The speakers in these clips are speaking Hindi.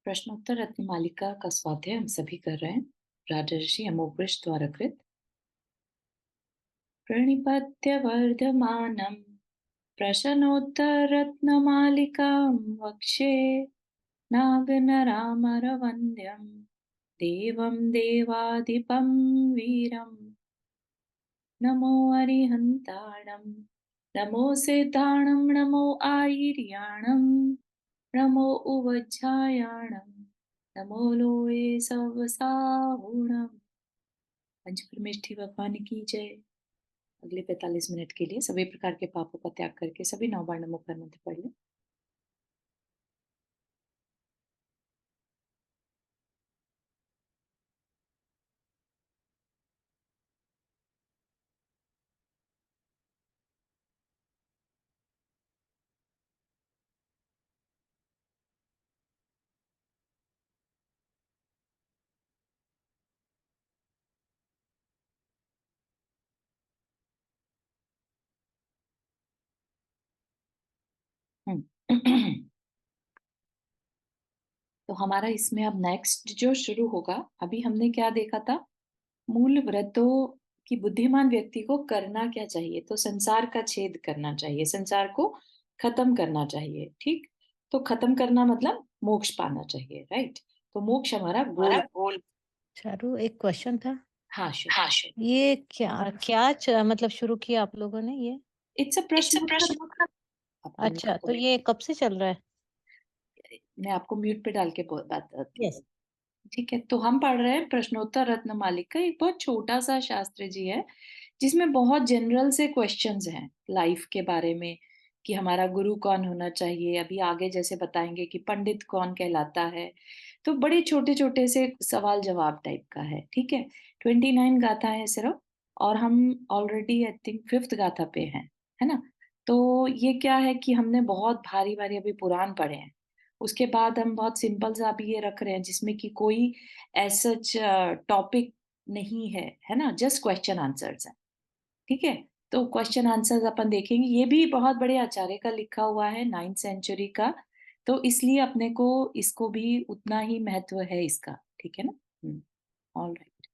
प्रश्नोत्तर रत्नमालिका का स्वाध्याय हम सभी कर रहे हैं। राजर्षि अमोघवृष द्वारा कृत। प्रणिपत्य वर्धमानं प्रश्नोत्तर रत्नमालिकां वक्षे नागनरामरवन्द्यं देवं देवाधिपं वीरं नमो अरिहन्ताणं नमो सिद्धाणं नमो आयर्याणं नमो उवज्झायाणं नमो लोये सवसाहुणम्। पंच परमेष्ठी भगवान की जय। अगले 45 मिनट के लिए सभी प्रकार के पापों का त्याग करके सभी 9 बार नमो कर मंत्र पढ़ लें। तो हमारा इसमें अब नेक्स्ट जो शुरू होगा, अभी हमने क्या देखा था? मूल व्रतों की बुद्धिमान व्यक्ति को करना क्या चाहिए? तो संसार का छेद करना चाहिए, संसार को खत्म करना चाहिए। ठीक, तो खत्म करना मतलब मोक्ष पाना चाहिए, राइट? तो मोक्ष हमारा गोल। चारू, एक क्वेश्चन था। हाँ, श्योर। ये क्या क्या मतलब शुरू किया आप लोगों ने ये? इट्स अ प्रश्न। आपको अच्छा, तो ये कब से चल रहा है? मैं आपको म्यूट पे डाल के बात करती यस। हूँ। ठीक है, तो हम पढ़ रहे हैं प्रश्नोत्तर रत्नमालिका। एक बहुत छोटा सा शास्त्र जी है जिसमें बहुत जनरल से क्वेश्चंस हैं लाइफ के बारे में, कि हमारा गुरु कौन होना चाहिए। अभी आगे जैसे बताएंगे कि पंडित कौन कहलाता है। तो बड़े छोटे छोटे से सवाल जवाब टाइप का है। ठीक है, 29 गाथा है सिर्फ, और हम ऑलरेडी आई थिंक 5th गाथा पे हैं, है ना? तो ये क्या है कि हमने बहुत भारी भारी अभी पुराण पढ़े हैं। उसके बाद हम बहुत सिंपल सा अभी ये रख रहे हैं जिसमें कि कोई ऐसा टॉपिक नहीं है ना? जस्ट क्वेश्चन आंसर्स है। ठीक है, तो क्वेश्चन आंसर्स अपन देखेंगे। ये भी बहुत बड़े आचार्य का लिखा हुआ है, 9th सेंचुरी का। तो इसलिए अपने को इसको भी उतना ही महत्व है इसका। ठीक है ना? All right.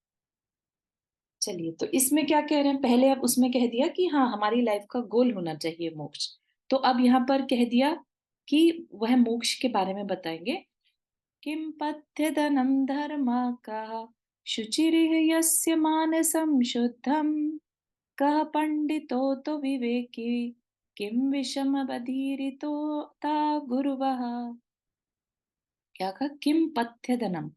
चलिए, तो इसमें क्या कह रहे हैं? पहले अब उसमें कह दिया कि हाँ, हमारी लाइफ का गोल होना चाहिए मोक्ष। तो अब यहाँ पर कह दिया कि वह मोक्ष के बारे में बताएंगे। किं पथ्यधनं धर्माकाः शुचिरिह यस्य मानसं शुद्धं कः पण्डितोऽतो विवेकी किं विषमबधिरितो ता गुरुवः। क्या कहा? किं पथ्यधनम।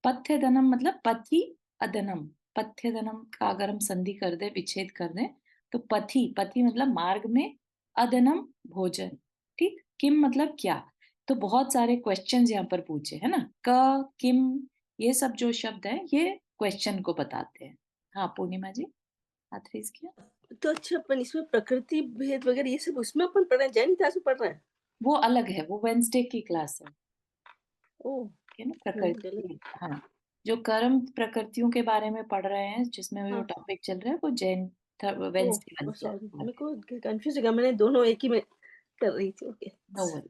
पथ्यधनम मतलब पथि अधनम। पथ्यधनम का अगर हम संधि कर दे, विच्छेद कर दें, तो पथि, पथि मतलब मार्ग में, अधनम भोजन। ठीक, किम मतलब क्या। तो बहुत सारे क्वेश्चंस यहाँ पर पूछे, है ना? क, किम, ये सब जो शब्द है ये क्वेश्चन को बताते हैं। हाँ, पूर्णिमा जी, हाथ रेज किया। तो अच्छा, अपन इसमें प्रकृति भेद वगैरह ये सब उसमें अपन पढ़ रहे हैं, जैन इतिहास में पढ़ रहे हैं? वो अलग है, वो वेंसडे की क्लास है। ओह, है ना? मैंने गलत। प्रकृति, हाँ। जो कर्म प्रकृतियों के बारे में पढ़ रहे हैं, जिसमें वो हाँ। टॉपिक चल रहा है, वो जैन वेंसडे ओह, वाली सॉरी, क्लास मेरे है। को कंफ्यूज हो गया, मैंने दोनों एक ही में कर रही थी। ओके। No worry.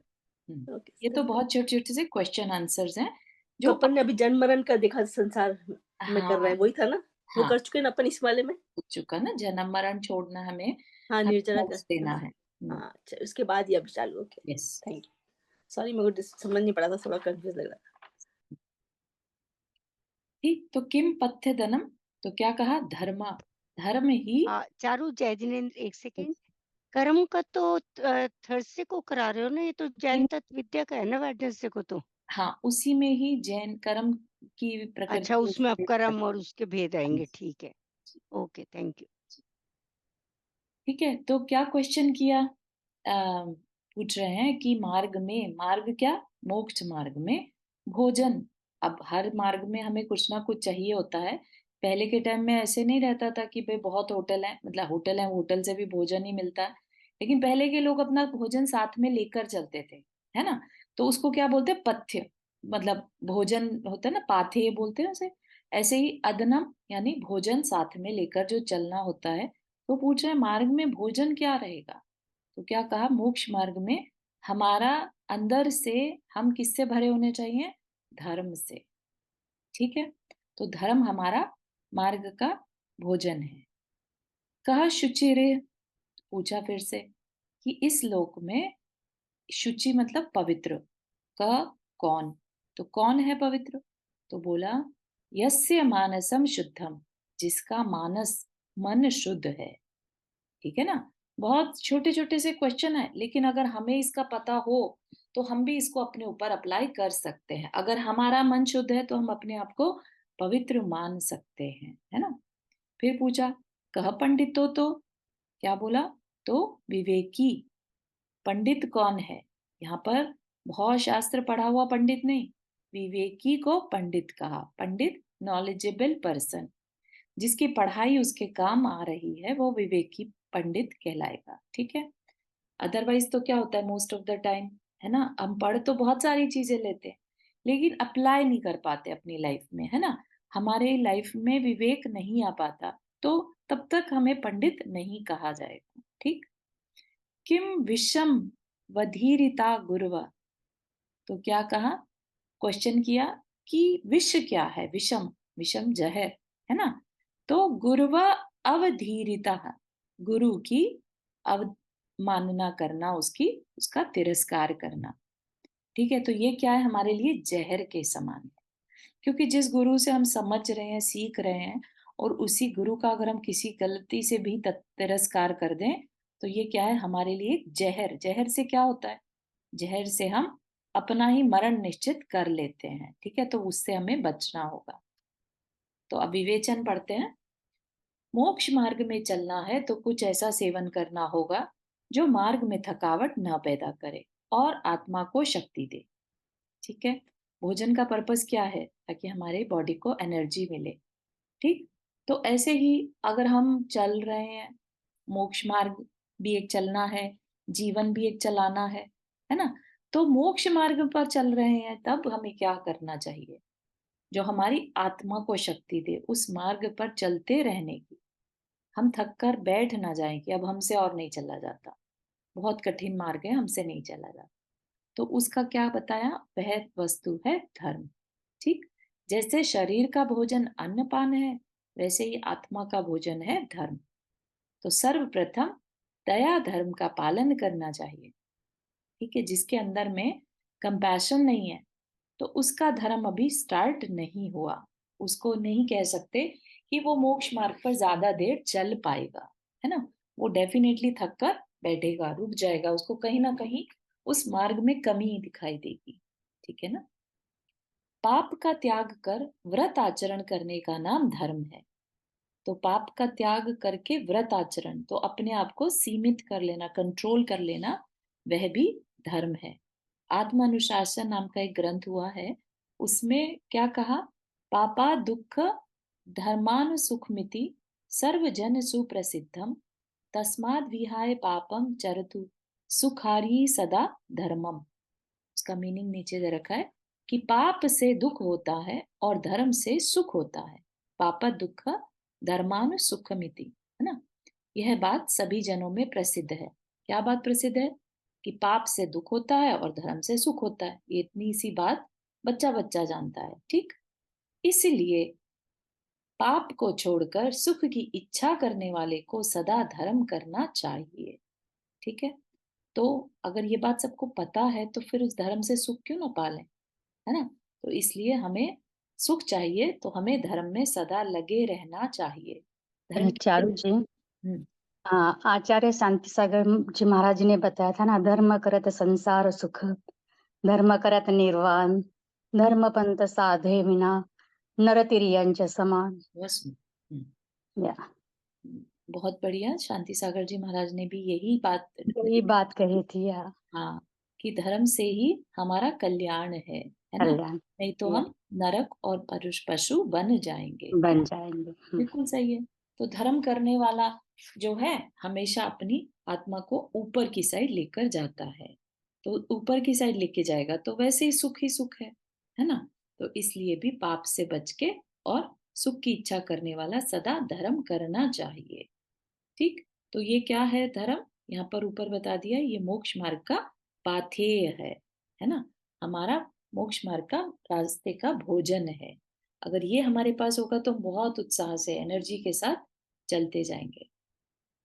ओके, ये तो सही। बहुत छोटे छोटे से क्वेश्चन आंसर्स हैं तो जो अपन ने अभी जन्म मरण का देखा, संसार में कर रहे हाँ, हैं, वही था ना? वो हाँ, कर चुके हैं ना अपन इस वाले में? हो चुका ना। जन्म मरण छोड़ना, हमें हाँ, हमें निर्जला का। मोक्ष देना है। हाँ, अच्छा, उसके बाद ये अभी चालू। Okay, yes. Thank you. Sorry, मेरे को समझ नहीं पड़ा था, थोड़ा कंफ्यूज लग रहा ठीक, तो किम पथ्य धनम, तो क्या कहा? धर्मा, धर्म ही। चारू, जय जिनेन्द्र, एक सेकेंड। कर्म का तो थर्सडे को करा रहे हो ना? ये तो जैन तत्व विद्या का है ना, वेडनेसडे को तो। हाँ, उसी में ही जैन कर्म की अच्छा, प्रकृति उसमें अब कर्म है। और उसके भेद आएंगे, ठीक है। Okay, thank you. ठीक है, तो क्या क्वेश्चन किया? पूछ रहे हैं कि मार्ग में, मार्ग क्या? मोक्ष मार्ग में भोजन। अब हर मार्ग में हमें कुछ ना कुछ चाहिए होता है। पहले के टाइम में ऐसे नहीं रहता था कि भाई बहुत होटल है, मतलब होटल है, होटल से भी भोजन ही मिलता है। लेकिन पहले के लोग अपना भोजन साथ में लेकर चलते थे, है ना? तो उसको क्या बोलते हैं? पथ्य, मतलब भोजन होता है ना, पाथेय बोलते हैं उसे। ऐसे ही अदनम यानी भोजन साथ में लेकर जो चलना होता है। तो पूछ रहे हैं मार्ग में भोजन क्या रहेगा? तो क्या कहा? मोक्ष मार्ग में हमारा अंदर से हम किससे भरे होने चाहिए? धर्म से। ठीक है, तो धर्म हमारा मार्ग का भोजन है। कहा शुचिरे, पूछा फिर से कि इस लोक में शुचि मतलब पवित्र, कह कौन, तो कौन है पवित्र? तो बोला यस्य मानसम शुद्धम, जिसका मानस मन शुद्ध है। ठीक है ना, बहुत छोटे छोटे से क्वेश्चन है, लेकिन अगर हमें इसका पता हो तो हम भी इसको अपने ऊपर अप्लाई कर सकते हैं। अगर हमारा मन शुद्ध है तो हम अपने आप को पवित्र मान सकते हैं, है ना। फिर पूछा कह पंडितो, तो क्या बोला? तो विवेकी। पंडित कौन है? यहाँ पर बहुत शास्त्र पढ़ा हुआ पंडित नहीं, विवेकी को पंडित कहा। पंडित नॉलेजेबल पर्सन, जिसकी पढ़ाई उसके काम आ रही है, वो विवेकी पंडित कहलाएगा। ठीक है, अदरवाइज तो क्या होता है मोस्ट ऑफ द टाइम, है ना, हम पढ़ तो बहुत सारी चीजें लेते हैं लेकिन अप्लाई नहीं कर पाते अपनी लाइफ में, है ना। हमारे लाइफ में विवेक नहीं आ पाता, तो तब तक हमें पंडित नहीं कहा जाएगा। ठीक, किम विषम वधीरिता गुरुवा, तो क्या कहा? क्वेश्चन किया कि विष क्या है? विषम, विषम जहर, है ना। तो गुरुवा अवधीरिता, गुरु की अवमानना करना, उसकी उसका तिरस्कार करना। ठीक है, तो ये क्या है? हमारे लिए जहर के समान है, क्योंकि जिस गुरु से हम समझ रहे हैं, सीख रहे हैं, और उसी गुरु का अगर हम किसी गलती से भी तिरस्कार कर दें तो ये क्या है? हमारे लिए एक जहर। जहर से क्या होता है? जहर से हम अपना ही मरण निश्चित कर लेते हैं। ठीक है, तो उससे हमें बचना होगा। तो अब विवेचन पढ़ते हैं। मोक्ष मार्ग में चलना है तो कुछ ऐसा सेवन करना होगा जो मार्ग में थकावट न पैदा करे और आत्मा को शक्ति दे। ठीक है, भोजन का पर्पस क्या है? ताकि हमारे बॉडी को एनर्जी मिले। ठीक, तो ऐसे ही अगर हम चल रहे हैं, मोक्ष मार्ग भी एक चलना है, जीवन भी एक चलाना है ना। तो मोक्ष मार्ग पर चल रहे हैं तब हमें क्या करना चाहिए? जो हमारी आत्मा को शक्ति दे उस मार्ग पर चलते रहने की। हम थक कर बैठ ना जाएं कि अब हमसे और नहीं चला जाता, बहुत कठिन मार्ग है, हमसे नहीं चला जाता। तो उसका क्या बताया? वह वस्तु है धर्म। ठीक, जैसे शरीर का भोजन अन्न पान है, वैसे ही आत्मा का भोजन है धर्म। तो सर्वप्रथम दया धर्म का पालन करना चाहिए। ठीक है, जिसके अंदर में कंपैशन नहीं है तो उसका धर्म अभी स्टार्ट नहीं हुआ, उसको नहीं कह सकते कि वो मोक्ष मार्ग पर ज्यादा देर चल पाएगा, है ना। वो डेफिनेटली थक कर बैठेगा, रुक जाएगा, उसको कहीं ना कहीं उस मार्ग में कमी दिखाई देगी। ठीक है ना। पाप का त्याग कर व्रत आचरण करने का नाम धर्म है। तो पाप का त्याग करके व्रत आचरण, तो अपने आप को सीमित कर लेना, कंट्रोल कर लेना, वह भी धर्म है। आत्मानुशासन नाम का एक ग्रंथ हुआ है, उसमें क्या कहा? पापा दुख धर्मान सुखमिति सर्वजन सुप्रसिद्धम तस्माद् विहाय पापम चरतु सुखारी सदा धर्मम। उसका मीनिंग नीचे दे रखा है कि पाप से दुख होता है और धर्म से सुख होता है। पाप दुख धर्मान सुखमिति, है ना। यह बात सभी जनों में प्रसिद्ध है। क्या बात प्रसिद्ध है? कि पाप से दुख होता है और धर्म से सुख होता है। ये इतनी सी बात बच्चा बच्चा जानता है। ठीक, इसलिए पाप को छोड़कर सुख की इच्छा करने वाले को सदा धर्म करना चाहिए। ठीक है, तो अगर ये बात सबको पता है तो फिर उस धर्म से सुख क्यों ना पालें, है ना। तो इसलिए हमें सुख चाहिए तो हमें धर्म में सदा लगे रहना चाहिए। धर्म चारू जी, हम्म, हाँ, आचार्य शांति सागर जी महाराज ने बताया था ना, धर्म करत संसार सुख, धर्म करत निर्वाण, धर्म पंथ साधे विना नर तिरियांच्या समान। बस, या बहुत बढ़िया, शांति सागर जी महाराज ने भी यही बात यही बात कही थी। या हाँ, कि धर्म से ही हमारा कल्याण है ना। कल्याण नहीं तो या हम नरक और पशु बन जाएंगे। बन जाएंगे। बिल्कुल सही है। तो धर्म करने वाला जो है हमेशा अपनी आत्मा को ऊपर की साइड लेकर जाता है। तो ऊपर की साइड लेके जाएगा तो वैसे ही सुख है ना। तो इसलिए भी पाप से बच के और सुख की इच्छा करने वाला सदा धर्म करना चाहिए। ठीक, तो ये क्या है धर्म? यहाँ पर ऊपर बता दिया, ये मोक्ष मार्ग का पाथेय है ना। हमारा मोक्ष मार्ग का रास्ते का भोजन है। अगर ये हमारे पास होगा तो हम बहुत उत्साह से एनर्जी के साथ चलते जाएंगे।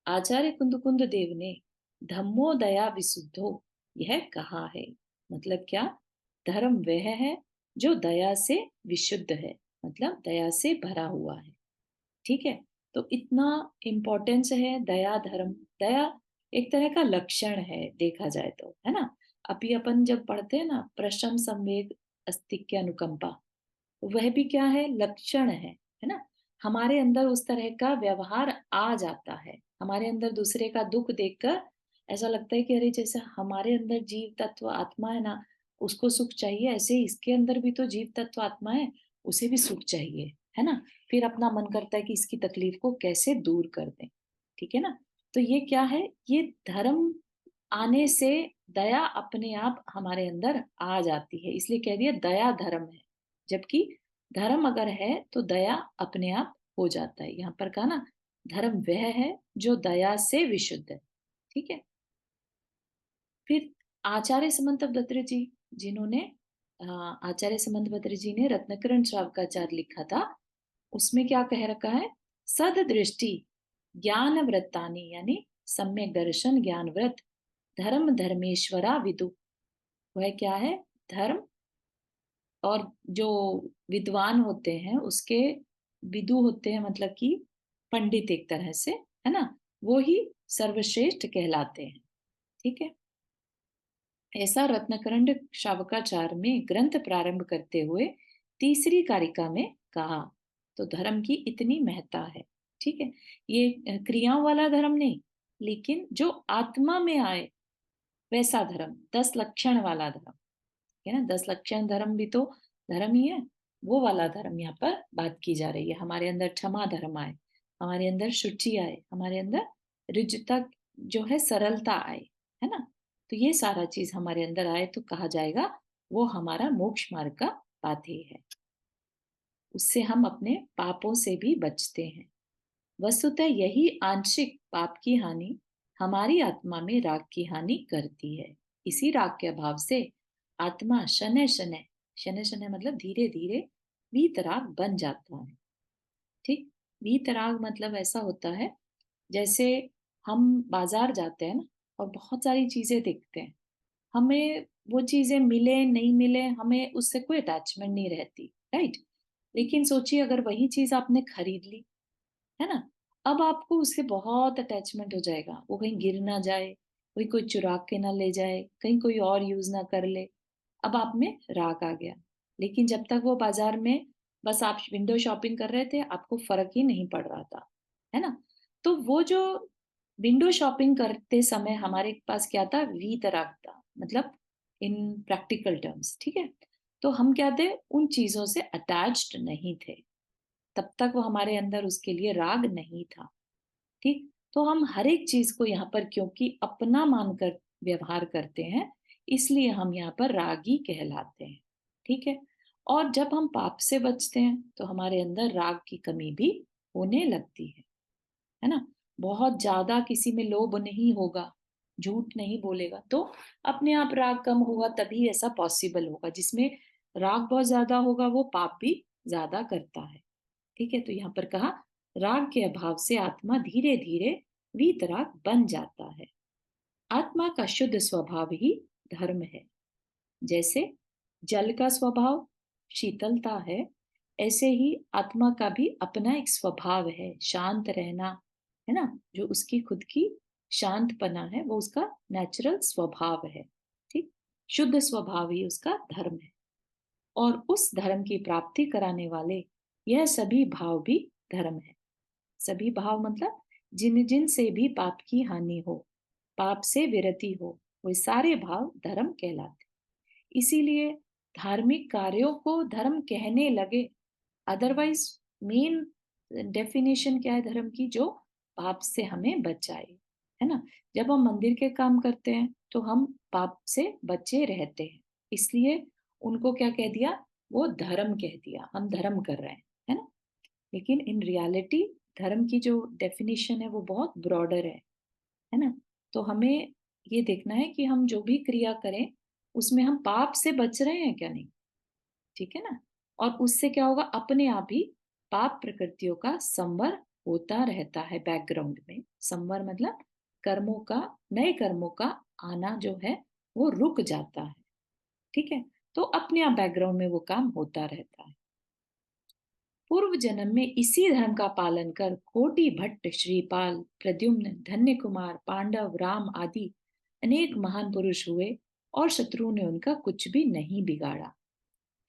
आचार्य कुंद देव ने धम्मो दया विशुद्धो यह कहा है। मतलब क्या? धर्म वह है जो दया से विशुद्ध है, मतलब दया से भरा हुआ है। ठीक है, तो इतना इम्पोर्टेंस है दया धर्म। दया एक तरह का लक्षण है देखा जाए तो, है ना। अभी अपन जब पढ़ते हैं ना प्रशम संवेग अस्तिक्य अनुकंपा, वह भी क्या है? लक्षण है ना। हमारे अंदर उस तरह का व्यवहार आ जाता है। हमारे अंदर दूसरे का दुख देखकर ऐसा लगता है कि अरे जैसे हमारे अंदर जीव तत्व आत्मा है ना, उसको सुख चाहिए, ऐसे ही इसके अंदर भी तो जीव तत्व आत्मा है, उसे भी सुख चाहिए, है ना। फिर अपना मन करता है कि इसकी तकलीफ को कैसे दूर कर दें। ठीक है ना। तो ये क्या है? ये धर्म आने से दया अपने आप हमारे अंदर आ जाती है, इसलिए कह दिया दया धर्म है। जबकि धर्म अगर है तो दया अपने आप हो जाता है। यहाँ पर कहा ना धर्म वह है जो दया से विशुद्ध है। ठीक है। फिर आचार्य समंतभद्र जी, जिन्होंने आचार्य समंतभद्र जी ने रत्नकरण श्रावकाचार्य लिखा था, उसमें क्या कह रखा है? सद दृष्टि ज्ञान व्रतानी, यानी सम्यक दर्शन ज्ञान व्रत धर्म धर्मेश्वरा विदु। वह क्या है? धर्म और जो विद्वान होते हैं उसके विदु होते हैं, मतलब कि पंडित एक तरह से, है ना, वो ही सर्वश्रेष्ठ कहलाते हैं। ठीक है। ऐसा रत्नकरंड शावकाचार्य में ग्रंथ प्रारंभ करते हुए तीसरी कारिका में कहा। तो धर्म की इतनी महत्ता है। ठीक है। ये क्रियाओं वाला धर्म नहीं, लेकिन जो आत्मा में आए वैसा धर्म, 10 लक्षण वाला धर्म है ना। 10 लक्षण धर्म भी तो धर्म ही है, वो वाला धर्म यहाँ पर बात की जा रही है। हमारे अंदर क्षमा धर्म आए, हमारे अंदर शुचि आए, हमारे अंदर ऋजुता जो है सरलता आए, है ना। तो ये सारा चीज हमारे अंदर आए तो कहा जाएगा वो हमारा मोक्ष मार्ग का पाथेय है। उससे हम अपने पापों से भी बचते हैं। वस्तुतः यही आंशिक पाप की हानि हमारी आत्मा में राग की हानि करती है। इसी राग के अभाव से आत्मा शनय शनय, शनय शनय मतलब धीरे धीरे वीतराग बन जाता है। ठीक। वीतराग मतलब ऐसा होता है जैसे हम बाजार जाते हैं ना और बहुत सारी चीजें देखते हैं, हमें वो चीजें मिले नहीं मिले हमें उससे कोई अटैचमेंट नहीं रहती, राइट। लेकिन सोचिए अगर वही चीज आपने खरीद ली, है ना, अब आपको उससे बहुत अटैचमेंट हो जाएगा। वो कहीं गिर ना जाए, कोई चुरा के ना ले जाए, कहीं कोई और यूज ना कर ले, अब आप में राग आ गया। लेकिन जब तक वो बाजार में बस आप विंडो शॉपिंग कर रहे थे आपको फर्क ही नहीं पड़ रहा था, है ना। तो वो जो विंडो शॉपिंग करते समय हमारे पास क्या था? वीतराग था, मतलब इन प्रैक्टिकल टर्म्स। ठीक है। तो हम क्या थे? उन चीजों से अटैच्ड नहीं थे, तब तक वो हमारे अंदर उसके लिए राग नहीं था। ठीक। तो हम हर एक चीज को यहाँ पर क्योंकि अपना मानकर व्यवहार करते हैं, इसलिए हम यहाँ पर रागी कहलाते हैं। ठीक है। और जब हम पाप से बचते हैं तो हमारे अंदर राग की कमी भी होने लगती है ना। बहुत ज्यादा किसी में लोभ नहीं होगा, झूठ नहीं बोलेगा, तो अपने आप राग कम होगा, तभी ऐसा पॉसिबल होगा। जिसमें राग बहुत ज्यादा होगा वो पाप भी ज्यादा करता है। ठीक है। तो यहाँ पर कहा राग के अभाव से आत्मा धीरे धीरे वीतराग बन जाता है। आत्मा का शुद्ध स्वभाव ही धर्म है। जैसे जल का स्वभाव शीतलता है, ऐसे ही आत्मा का भी अपना एक स्वभाव है, शांत रहना, है ना। जो उसकी खुद की शांतपना है वो उसका नेचुरल स्वभाव है। ठीक। शुद्ध स्वभाव ही उसका धर्म है। और उस धर्म की प्राप्ति कराने वाले यह सभी भाव भी धर्म है। सभी भाव मतलब जिन जिन से भी पाप की हानि हो, पाप से विरति हो, वो सारे भाव धर्म कहलाते। इसीलिए धार्मिक कार्यों को धर्म कहने लगे। अदरवाइज मेन डेफिनेशन क्या है धर्म की? जो पाप से हमें बचाए, है ना। जब हम मंदिर के काम करते हैं तो हम पाप से बचे रहते हैं, इसलिए उनको क्या कह दिया? वो धर्म कह दिया, हम धर्म कर रहे हैं, है ना। लेकिन इन रियलिटी धर्म की जो डेफिनेशन है वो बहुत ब्रॉडर है ना। तो हमें ये देखना है कि हम जो भी क्रिया करें उसमें हम पाप से बच रहे हैं क्या नहीं, ठीक है ना। और उससे क्या होगा, अपने आप ही पाप प्रकृतियों का संवर होता रहता है बैकग्राउंड में। संवर मतलब कर्मों का, नए कर्मों का आना जो है वो रुक जाता है। ठीक है, तो अपने आप बैकग्राउंड में वो काम होता रहता है। पूर्व जन्म में इसी धर्म का पालन कर कोटि भट्ट, श्रीपाल, प्रद्युम्न, धन्य कुमार, पांडव, राम आदि अनेक महान पुरुष हुए और शत्रुओं ने उनका कुछ भी नहीं बिगाड़ा।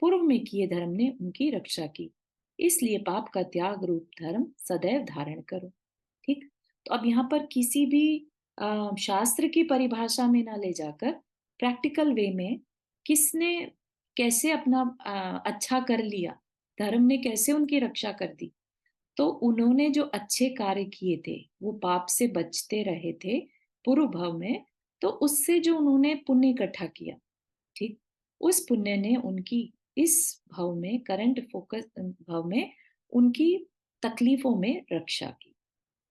पूर्व में किए धर्म ने उनकी रक्षा की, इसलिए पाप का त्याग रूप धर्म सदैव धारण करो। ठीक, तो अब यहाँ पर किसी भी शास्त्र की परिभाषा में ना ले जाकर प्रैक्टिकल वे में किसने कैसे अपना अच्छा कर लिया, धर्म ने कैसे उनकी रक्षा कर दी। तो उन्होंने जो अच्छे कार्य किए थे, वो पाप से बचते रहे थे पूर्व भाव में, तो उससे जो उन्होंने पुण्य इकट्ठा किया, ठीक, उस पुण्य ने उनकी इस भाव में, करंट फोकस भाव में, उनकी तकलीफों में रक्षा की।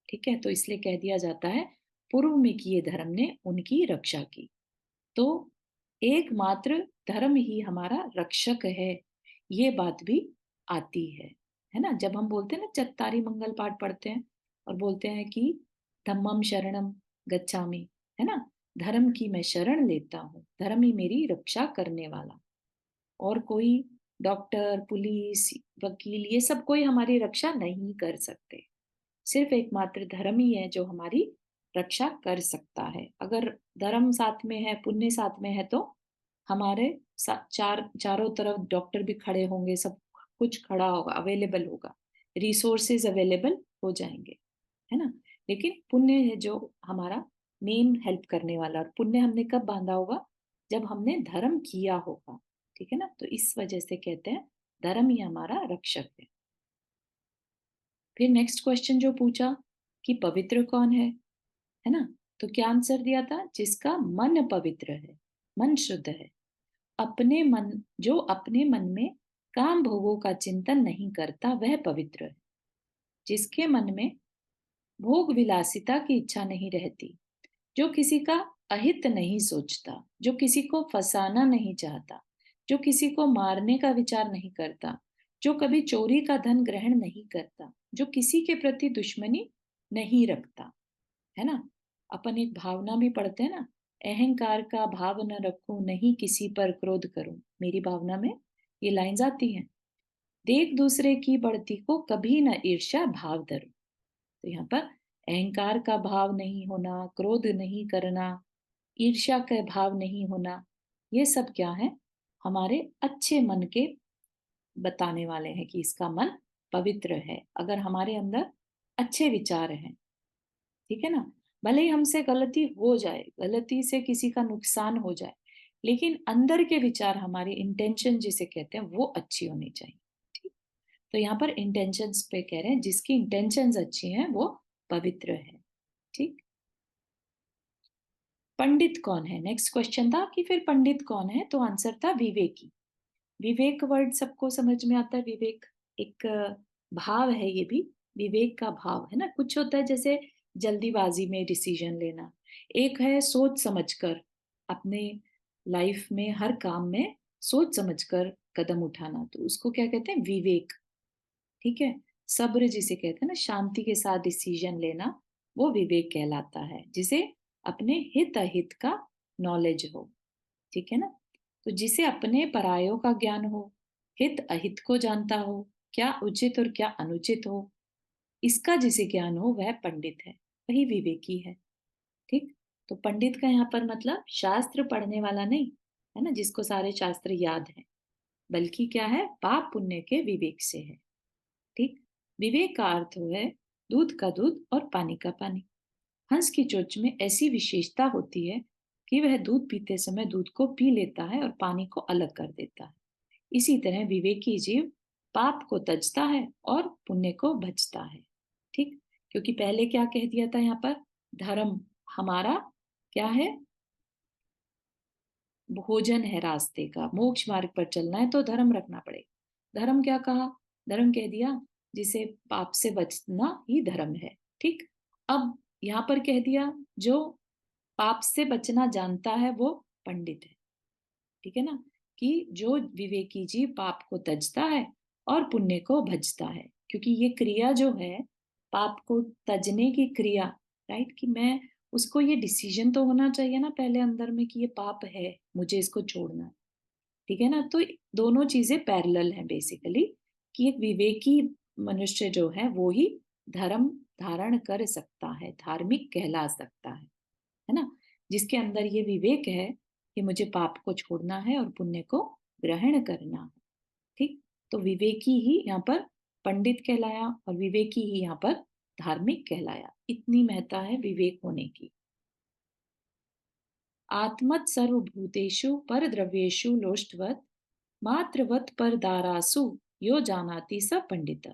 ठीक है, तो इसलिए कह दिया जाता है पूर्व में किए धर्म ने उनकी रक्षा की। तो एकमात्र धर्म ही हमारा रक्षक है, ये बात भी आती है ना। जब हम बोलते हैं ना, चत्तारी मंगल पाठ पढ़ते हैं और बोलते हैं कि धम्मम शरणम गच्छामि, है ना, धर्म की मैं शरण लेता हूँ, धर्म ही मेरी रक्षा करने वाला। और कोई डॉक्टर, पुलिस, वकील, ये सब कोई हमारी रक्षा नहीं कर सकते। सिर्फ एकमात्र धर्म ही है जो हमारी रक्षा कर सकता है। अगर धर्म साथ में है, पुण्य साथ में है, तो हमारे चारों तरफ डॉक्टर भी खड़े होंगे, सब कुछ खड़ा होगा, अवेलेबल होगा, रिसोर्सेज अवेलेबल हो जाएंगे, है ना। लेकिन पुण्य है जो हमारा मेन हेल्प करने वाला। और पुण्य हमने कब बांधा होगा, जब हमने धर्म किया होगा। ठीक है ना, तो इस वजह से कहते हैं धर्म ही हमारा रक्षक है। फिर नेक्स्ट क्वेश्चन जो पूछा कि पवित्र कौन है ना, तो क्या आंसर दिया था, जिसका मन पवित्र है, मन शुद्ध है, अपने मन, जो अपने मन में काम भोगों का चिंतन नहीं करता वह पवित्र है। जिसके मन में भोग विलासिता की इच्छा नहीं रहती, जो किसी का अहित नहीं सोचता, जो किसी को फंसाना नहीं चाहता, जो किसी को मारने का विचार नहीं करता, जो कभी चोरी का धन ग्रहण नहीं करता, जो किसी के प्रति दुश्मनी नहीं रखता, है ना। अपन एक भावना भी पढ़ते हैं ना, अहंकार का भाव न रखूं, नहीं किसी पर क्रोध करूं, मेरी भावना में ये लाइंस आती हैं। देख दूसरे की बढ़ती को कभी न ईर्ष्या भाव धरो। तो यहाँ पर अहंकार का भाव नहीं होना, क्रोध नहीं करना, ईर्ष्या का भाव नहीं होना, ये सब क्या है, हमारे अच्छे मन के बताने वाले हैं कि इसका मन पवित्र है। अगर हमारे अंदर अच्छे विचार हैं, ठीक है ना, भले ही हमसे गलती हो जाए, गलती से किसी का नुकसान हो जाए, लेकिन अंदर के विचार, हमारी इंटेंशन जिसे कहते हैं, वो अच्छी होनी चाहिए। ठीक, तो यहाँ पर इंटेंशंस पे कह रहे हैं, जिसकी इंटेंशंस अच्छी हैं वो पवित्र है। ठीक, पंडित कौन है, नेक्स्ट क्वेश्चन था कि फिर पंडित कौन है, तो आंसर था विवेकी। विवेक वर्ड सबको समझ में आता है। विवेक एक भाव है, ये भी विवेक का भाव है ना। कुछ होता है जैसे जल्दीबाजी में डिसीजन लेना, एक है सोच समझकर अपने लाइफ में हर काम में सोच समझकर कदम उठाना, तो उसको क्या कहते हैं, विवेक। ठीक है, सब्र जिसे कहते हैं ना, शांति के साथ डिसीजन लेना, वो विवेक कहलाता है, जिसे अपने हित अहित का नॉलेज हो। ठीक है ना, तो जिसे अपने परायों का ज्ञान हो, हित अहित को जानता हो, क्या उचित और क्या अनुचित हो, इसका जिसे ज्ञान हो, वह पंडित है, वही विवेकी है। ठीक, तो पंडित का यहाँ पर मतलब शास्त्र पढ़ने वाला नहीं, है ना, जिसको सारे शास्त्र याद है, बल्कि क्या है, पाप पुण्य के विवेक से है। ठीक, विवेक का अर्थ है दूध का दूध और पानी का पानी। हंस की चोंच में ऐसी विशेषता होती है कि वह दूध पीते समय दूध को पी लेता है और पानी को अलग कर देता है। इसी तरह विवेकी जीव पाप को तजता है और पुण्य को भजता है। ठीक, क्योंकि पहले क्या कह दिया था यहाँ पर, धर्म हमारा क्या है, भोजन है रास्ते का, मोक्ष मार्ग पर चलना है तो धर्म रखना पड़ेगा। धर्म क्या कहा, धर्म कह दिया जिसे पाप से बचना ही धर्म है। ठीक, अब यहाँ पर कह दिया जो पाप से बचना जानता है वो पंडित है। ठीक है ना, कि जो विवेकी जीव पाप को तजता है और पुण्य को भजता है, क्योंकि ये क्रिया जो है पाप को तजने की क्रिया, राइट, कि मैं उसको ये डिसीजन तो होना चाहिए ना पहले अंदर में कि ये पाप है, मुझे इसको छोड़ना है, ठीक है ना। तो दोनों चीजें पैरेलल हैं बेसिकली, कि एक विवेकी मनुष्य जो है वो ही धर्म धारण कर सकता है, धार्मिक कहला सकता है ना, जिसके अंदर ये विवेक है कि मुझे पाप को छोड़ना है और पुण्य को ग्रहण करना है। ठीक, तो विवेकी ही यहाँ पर पंडित कहलाया और विवेकी ही यहाँ पर धार्मिक कहलाया। इतनी महत्ता है विवेक होने की। आत्मत सर्वभूतेषु पर द्रव्येषु लोष्टवत मात्रवत पर दारासु यो जानाति स पंडित।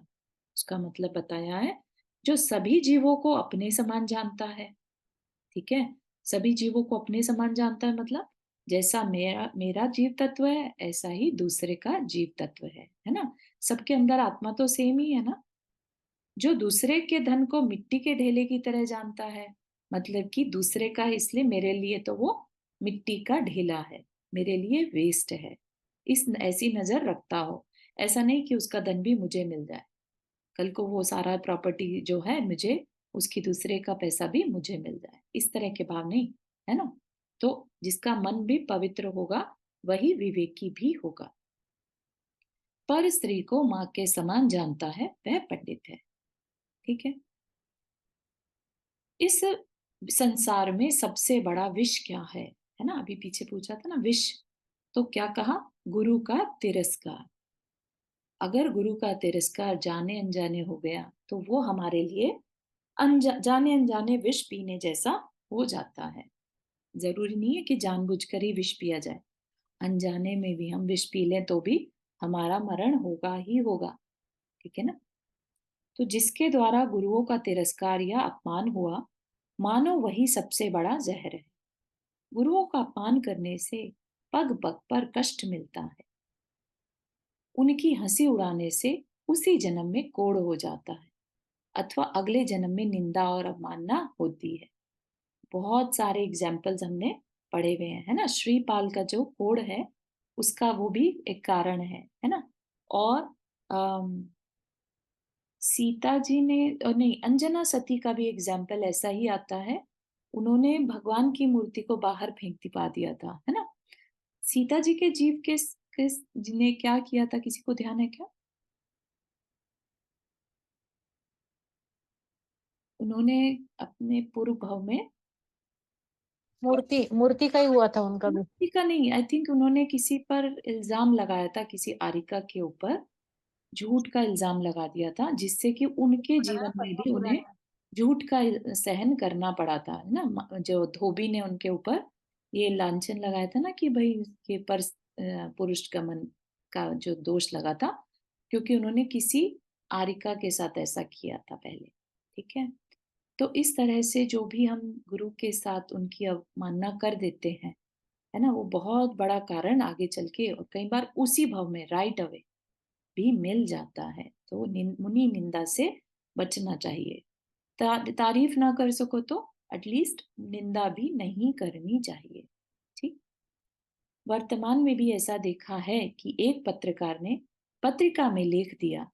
उसका मतलब बताया है, जो सभी जीवों को अपने समान जानता है, ठीक है, सभी जीवों को अपने समान जानता है, मतलब जैसा मेरा मेरा जीव तत्व है ऐसा ही दूसरे का जीव तत्व है ना। सबके अंदर आत्मा तो सेम ही है ना। जो दूसरे के धन को मिट्टी के ढेले की तरह जानता है, मतलब कि दूसरे का है इसलिए मेरे लिए तो वो मिट्टी का ढेला है, मेरे लिए वेस्ट है, इस ऐसी नजर रखता हो। ऐसा नहीं कि उसका धन भी मुझे मिल जाए, कल को वो सारा प्रॉपर्टी जो है मुझे, उसकी दूसरे का पैसा भी मुझे मिल जाए, इस तरह के भाव नहीं, है ना। तो जिसका मन भी पवित्र होगा वही विवेकी भी होगा। पर स्त्री को माँ के समान जानता है वह पंडित है, ठीक है। इस संसार में सबसे बड़ा विष क्या है ना, अभी पीछे पूछा था ना विष, तो क्या कहा, गुरु का तिरस्कार। अगर गुरु का तिरस्कार जाने अनजाने हो गया तो वो हमारे लिए जाने अनजाने विष पीने जैसा हो जाता है। जरूरी नहीं है कि जानबूझकर ही विष पिया जाए, अनजाने में भी हम विष पी लें तो भी हमारा मरण होगा ही होगा, ठीक है ना। तो जिसके द्वारा गुरुओं का तिरस्कार या अपमान हुआ, मानो वही सबसे बड़ा जहर है। गुरुओं का अपमान करने से पग पग पर कष्ट मिलता है, उनकी हंसी उड़ाने से उसी जन्म में कोढ़ हो जाता है अथवा अगले जन्म में निंदा और अवमानना होती है। बहुत सारे एग्जाम्पल्स हमने पढ़े हुए हैं, है ना। श्रीपाल का जो कोढ़ है उसका वो भी एक कारण है ना। और सीता जी ने नहीं, अंजना सती का भी एग्जाम्पल ऐसा ही आता है। उन्होंने भगवान की मूर्ति को बाहर फेंक दिपा दिया था, है ना। सीता जी के जीव किस ने क्या किया था, किसी को ध्यान है क्या? उन्होंने अपने पूर्व भाव में मूर्ति मूर्ति का ही हुआ था उनका भी। मूर्ति का नहीं, आई थिंक उन्होंने किसी पर इल्जाम लगाया था, किसी आरिका के ऊपर झूठ का इल्जाम लगा दिया था, जिससे कि उनके जीवन में भी उन्हें झूठ का सहन करना पड़ा था, है ना। जो धोबी ने उनके ऊपर ये लांछन लगाया था ना कि भाई ये पर पुरुष का मन का जो दोष लगा था, क्योंकि उन्होंने किसी आरिका के साथ ऐसा किया था पहले, ठीक है। तो इस तरह से जो भी हम गुरु के साथ उनकी अवमानना कर देते हैं, है ना, वो बहुत बड़ा कारण आगे चल के और कई बार उसी भाव में राइट अवे भी मिल जाता है। तो मुनि निंदा से बचना चाहिए। तारीफ ना कर सको तो एटलीस्ट निंदा भी नहीं करनी चाहिए, ठीक। वर्तमान में भी ऐसा देखा है कि एक पत्रकार ने पत्रिका में लेख दिया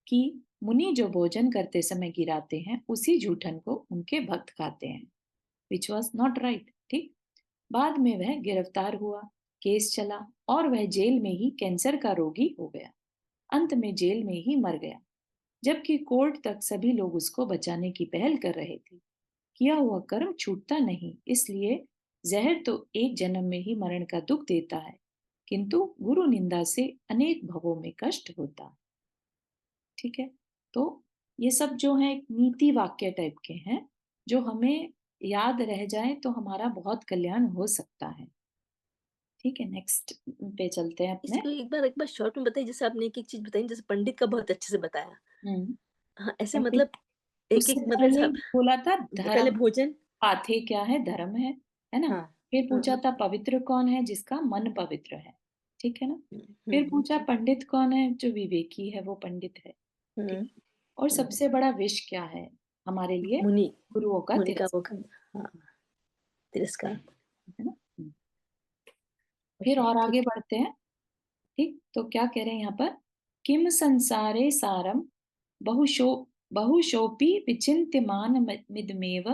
कि मुनि जो भोजन करते समय गिराते हैं उसी जूठन को उनके भक्त खाते हैं, विच वॉज नॉट राइट, ठीक। बाद में वह गिरफ्तार हुआ, केस चला और वह जेल में ही कैंसर का रोगी हो गया, अंत में जेल में ही मर गया, जबकि कोर्ट तक सभी लोग उसको बचाने की पहल कर रहे थे। किया हुआ कर्म छूटता नहीं, इसलिए जहर तो एक जन्म में ही मरण का दुख देता है, किंतु गुरु निंदा से अनेक भवों में कष्ट होता है, ठीक है। तो ये सब जो है नीति वाक्य टाइप के हैं, जो हमें याद रह जाए तो हमारा बहुत कल्याण हो सकता है, ठीक है। नेक्स्ट पे चलते हैं अपने। इसको एक बार शॉर्ट में बताइए, जैसे आपने एक-एक चीज़ बताई, जैसे पंडित का बहुत अच्छे से बताया। हम्म हाँ, ऐसे पंडित, मतलब एक-एक उससे मतलब पहले सब बोला था पहले धर्म, भोजन। पाथे क्या है ना। हाँ। फिर हाँ, पूछा हाँ। था पवित्र कौन है, जिसका मन पवित्र है, ठीक है ना। हुँ, फिर हुँ, पूछा पंडित कौन है, जो विवेकी है वो पंडित है, ठीक। हुँ, और हुँ। सबसे बड़ा विष क्या है हमारे लिए, मुनि गुरुओं का मुनि का वो तिरस्कार, करना, हाँ, तिरस्कार। है ना। फिर ओके, और आगे ठीक है। बढ़ते हैं। ठीक, तो क्या कह रहे हैं यहाँ पर, किम संसारे सारम बहुशोपि विचिन्त्यमान मिदमेव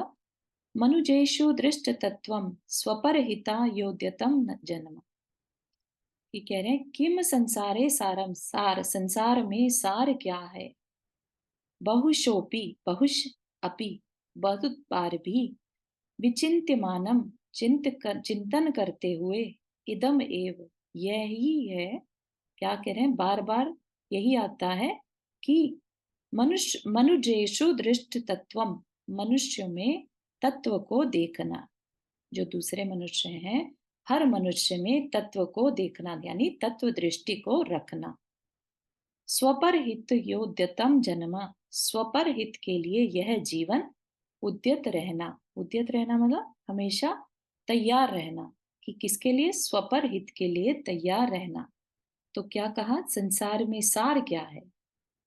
मनुजेषु दृष्ट तत्वम स्वपरहिता योद्यतम जन्म। ये कह रहे हैं किम संसारे सारम, सार संसार में सार क्या है, बहुशोपि बहुश अपि बहुत बार भी, विचिन्त्यमानम चिंतन करते हुए, इदम एव यही है, क्या कह रहे हैं, बार बार यही आता है कि मनुजेषु दृष्ट तत्वम, मनुष्य में तत्व को देखना, जो दूसरे मनुष्य हैं हर मनुष्य में तत्व को देखना यानी तत्व दृष्टि को रखना। स्वपर हित योद्यतम जन्म, स्वपर हित के लिए यह जीवन उद्यत रहना, उद्यत रहना मतलब हमेशा तैयार रहना, कि किसके लिए, स्वपर हित के लिए तैयार रहना। तो क्या कहा, संसार में सार क्या है,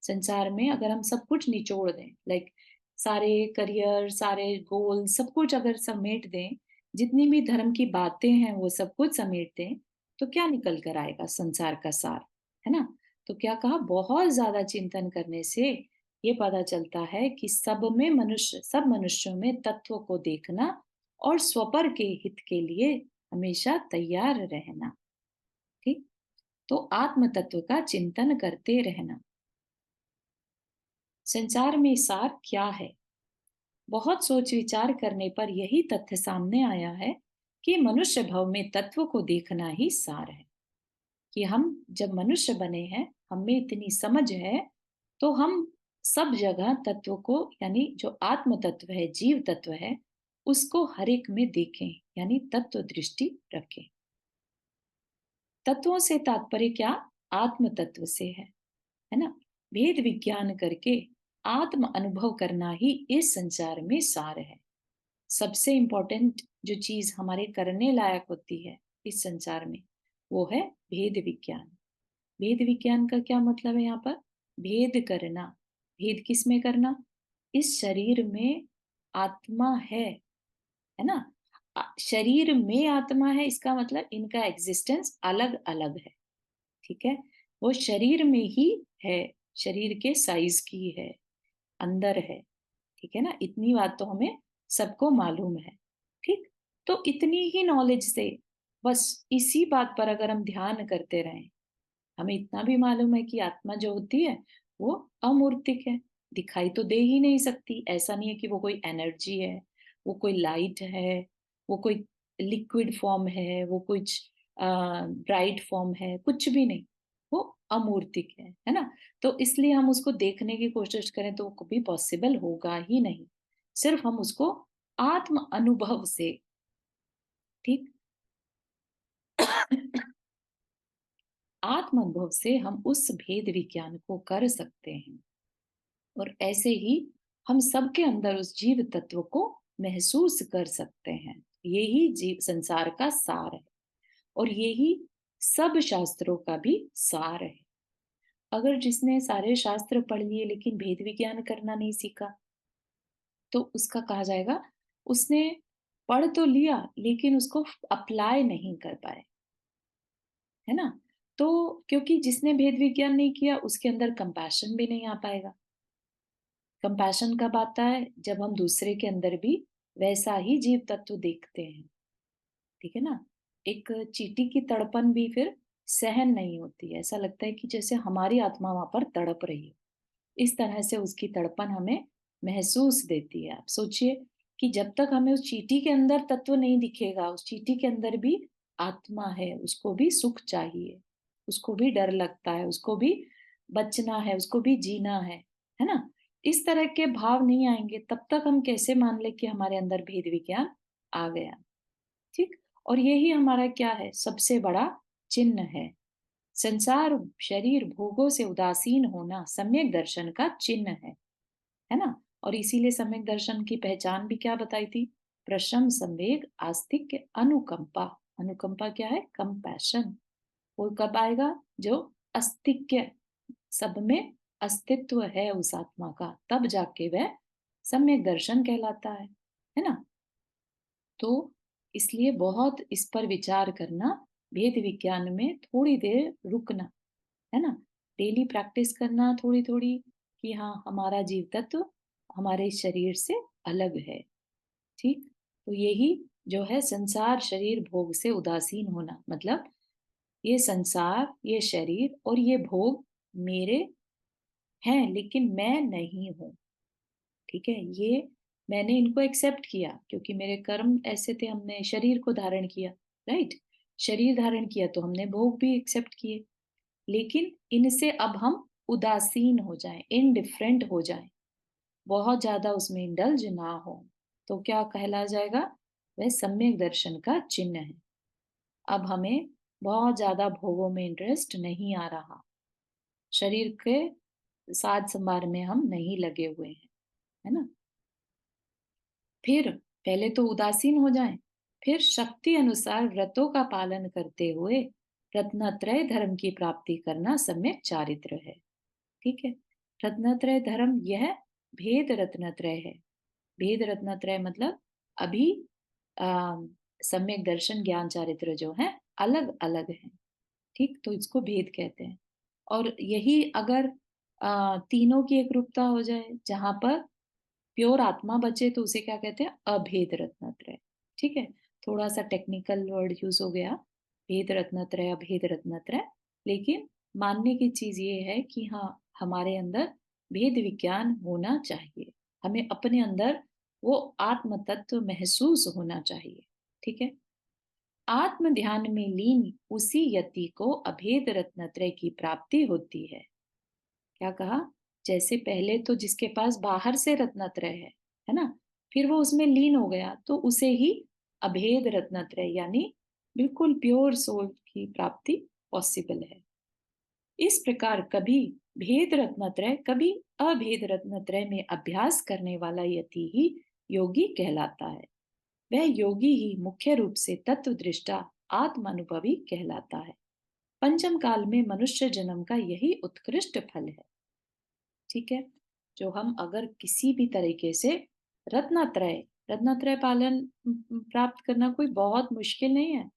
संसार में अगर हम सब कुछ निचोड़ दें, लाइक सारे करियर, सारे गोल, सब कुछ अगर समेट दें, जितनी भी धर्म की बातें हैं वो सब कुछ समेट दें, तो क्या निकल कर आएगा, संसार का सार, है ना। तो क्या कहा, बहुत ज्यादा चिंतन करने से ये पता चलता है कि सब मनुष्यों में तत्व को देखना और स्वपर के हित के लिए हमेशा तैयार रहना। ठीक, तो आत्म तत्व का चिंतन करते रहना। संसार में सार क्या है, बहुत सोच विचार करने पर यही तथ्य सामने आया है कि मनुष्य भव में तत्व को देखना ही सार है। कि हम जब मनुष्य बने हैं, हमें इतनी समझ है, तो हम सब जगह तत्व को, यानी जो आत्म तत्व है, जीव तत्व है, उसको हर एक में देखें, यानी तत्व दृष्टि रखें। तत्वों से तात्पर्य क्या, आत्म तत्व से है ना। भेद विज्ञान करके आत्म अनुभव करना ही इस संसार में सार है। सबसे इंपॉर्टेंट जो चीज हमारे करने लायक होती है इस संसार में, वो है भेद विज्ञान। भेद विज्ञान का क्या मतलब है, यहाँ पर भेद करना। भेद किस में करना, इस शरीर में आत्मा है ना। शरीर में आत्मा है, इसका मतलब इनका एग्जिस्टेंस अलग अलग है, ठीक है। वो शरीर में ही है, शरीर के साइज की है, अंदर है, ठीक है ना। इतनी बात तो हमें सबको मालूम है, ठीक। तो इतनी ही नॉलेज से बस इसी बात पर अगर हम ध्यान करते रहें, हमें इतना भी मालूम है कि आत्मा जो होती है वो अमूर्तिक है, दिखाई तो दे ही नहीं सकती। ऐसा नहीं है कि वो कोई एनर्जी है, वो कोई लाइट है, वो कोई लिक्विड फॉर्म है, वो कुछ ब्राइट फॉर्म है, कुछ भी नहीं, वो अमूर्तिक है ना। तो इसलिए हम उसको देखने की कोशिश करें तो वो कभी पॉसिबल होगा ही नहीं, सिर्फ हम उसको आत्म अनुभव से, ठीक आत्म अनुभव से हम उस भेद विज्ञान को कर सकते हैं। और ऐसे ही हम सबके अंदर उस जीव तत्व को महसूस कर सकते हैं। यही जीव संसार का सार है और यही सब शास्त्रों का भी सार है। अगर जिसने सारे शास्त्र पढ़ लिए लेकिन भेद विज्ञान करना नहीं सीखा, तो उसका कहा जाएगा उसने पढ़ तो लिया लेकिन उसको अप्लाई नहीं कर पाए, है ना। तो क्योंकि जिसने भेद विज्ञान नहीं किया उसके अंदर कंपैशन भी नहीं आ पाएगा। कंपैशन कब आता है, जब हम दूसरे के अंदर भी वैसा ही जीव तत्व देखते हैं, ठीक है ना। एक चींटी की तड़पन भी फिर सहन नहीं होती है, ऐसा लगता है कि जैसे हमारी आत्मा वहां पर तड़प रही है, इस तरह से उसकी तड़पन हमें महसूस देती है। आप सोचिए कि जब तक हमें उस चींटी के अंदर तत्व नहीं दिखेगा, उस चींटी के अंदर भी आत्मा है, उसको भी सुख चाहिए, उसको भी डर लगता है, उसको भी बचना है, उसको भी जीना है ना। इस तरह के भाव नहीं आएंगे तब तक हम कैसे मान ले कि हमारे अंदर भेद विज्ञान आ गया, ठीक। और यही हमारा क्या है, सबसे बड़ा चिन्ह है। संसार, शरीर, भोगों से उदासीन होना सम्यक दर्शन का चिन्ह है ना। और इसीलिए सम्यक दर्शन की पहचान भी क्या बताई थी, प्रशम, संवेग, आस्तिक्य, अनुकंपा। अनुकंपा क्या है, कंपैशन। वो कब आएगा, जो अस्तिक्य, सब में अस्तित्व है उस आत्मा का, तब जाके वह सम्यक दर्शन कहलाता है ना। तो इसलिए बहुत इस पर विचार करना भेद विज्ञान में थोड़ी देर रुकना, है ना, डेली प्रैक्टिस करना थोड़ी थोड़ी, कि हाँ हमारा जीव तत्व हमारे शरीर से अलग है। ठीक, तो यही जो है संसार शरीर भोग से उदासीन होना, मतलब ये संसार, ये शरीर और ये भोग मेरे हैं लेकिन मैं नहीं हूं। ठीक है, ये मैंने इनको एक्सेप्ट किया क्योंकि मेरे कर्म ऐसे थे, हमने शरीर को धारण किया, राइट, शरीर धारण किया तो हमने भोग भी एक्सेप्ट किए, लेकिन इनसे अब हम उदासीन हो जाएं, इनडिफरेंट हो जाएं, बहुत ज्यादा उसमें इंडल्ज ना हो, तो क्या कहला जाएगा, वह सम्यक दर्शन का चिन्ह है। अब हमें बहुत ज्यादा भोगों में इंटरेस्ट नहीं आ रहा, शरीर के साज संभार में हम नहीं लगे हुए हैं, है ना। फिर पहले तो उदासीन हो जाएं, फिर शक्ति अनुसार व्रतों का पालन करते हुए रत्नत्रय धर्म की प्राप्ति करना सम्यक चारित्र है। ठीक है, रत्नत्रय धर्म यह भेद रत्नत्रय है। भेद रत्नत्रय मतलब अभी सम्यक दर्शन ज्ञान चारित्र जो है अलग अलग है। ठीक, तो इसको भेद कहते हैं। और यही अगर तीनों की एक रूपता हो जाए, जहां पर प्योर आत्मा बचे, तो उसे क्या कहते हैं, अभेद रत्नत्रय। ठीक है, थोड़ा सा टेक्निकल वर्ड यूज हो गया, भेद रत्नत्रय, अभेद रत्नत्रय, लेकिन मानने की चीज ये है कि हाँ हमारे अंदर भेद विज्ञान होना चाहिए, हमें अपने अंदर वो आत्म तत्व महसूस होना चाहिए। ठीक है, आत्म ध्यान में लीन उसी यति को अभेद रत्नत्रय की प्राप्ति होती है। क्या कहा, जैसे पहले तो जिसके पास बाहर से रत्नत्रय है ना, फिर वो उसमें लीन हो गया तो उसे ही अभेद रत्नत्रय यानी बिल्कुल प्योर सोल की प्राप्ति पॉसिबल है। इस प्रकार कभी भेद रत्नत्रय कभी अभेद रत्नत्रय में अभ्यास करने वाला यति ही योगी कहलाता है। वह योगी ही मुख्य रूप से तत्व दृष्टा आत्मानुभवी कहलाता है। पंचम काल में मनुष्य जन्म का यही उत्कृष्ट फल है। ठीक है, जो हम अगर किसी भी तरीके से रत्नत्रय रत्नत्रय पालन प्राप्त करना कोई बहुत मुश्किल नहीं है,